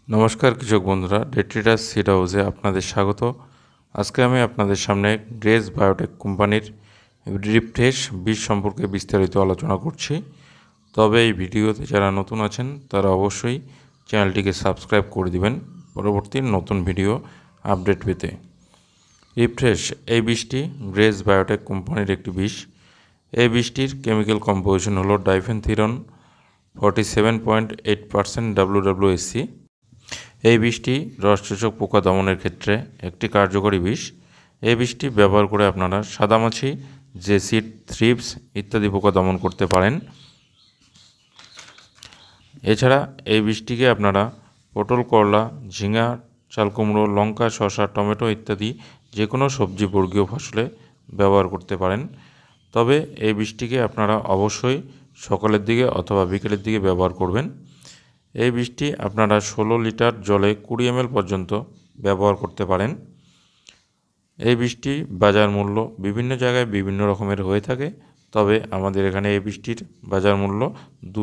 নমস্কার কৃষক বন্ধুরা, ডেট ট্রেডার্স সিড হাউসে আপনাদের স্বাগত। আজকে আমি আপনাদের সামনে গ্রেস বায়োটেক কোম্পানির রিফ্রেশ বীজ সম্পর্কে বিস্তারিত আলোচনা করছি। তবে এই ভিডিওতে যারা নতুন আছেন তারা অবশ্যই চ্যানেলটিকে সাবস্ক্রাইব করে দিবেন পরবর্তী নতুন ভিডিও আপডেট পেতে। রিফ্রেশ এই বীজটি গ্রেস বায়োটেক কোম্পানির একটি বীজ। এই বীজটির কেমিক্যাল কম্পোজিশন হলো ডাইফেনথিরন 47.8% WWSC। এই বীজটি রসচোষক পোকা দমনের ক্ষেত্রে একটি কার্যকরী বিষ। এই বীজটি ব্যবহার করে আপনারা সাদামাছি, জেসিড, থ্রিপস ইত্যাদি পোকা দমন করতে পারেন। এছাড়া এই বীজটিকে আপনারা পটল, করলা, ঝিঙা, চালকুমড়ো, লঙ্কা, শসা, টমেটো ইত্যাদি যে কোনো সবজি বর্গীয় ফসলে ব্যবহার করতে পারেন। তবে এই বীজটিকে আপনারা অবশ্যই সকালের দিকে অথবা বিকেলের দিকে ব্যবহার করবেন। এই বীজটি আপনারা 16 লিটার জলে 20 ml পর্যন্ত ব্যবহার করতে পারেন। এই বীজটি বাজার মূল্য বিভিন্ন জায়গায় বিভিন্ন রকমের হয়ে থাকে, তবে আমাদের এখানে এই বীজটির বাজার মূল্য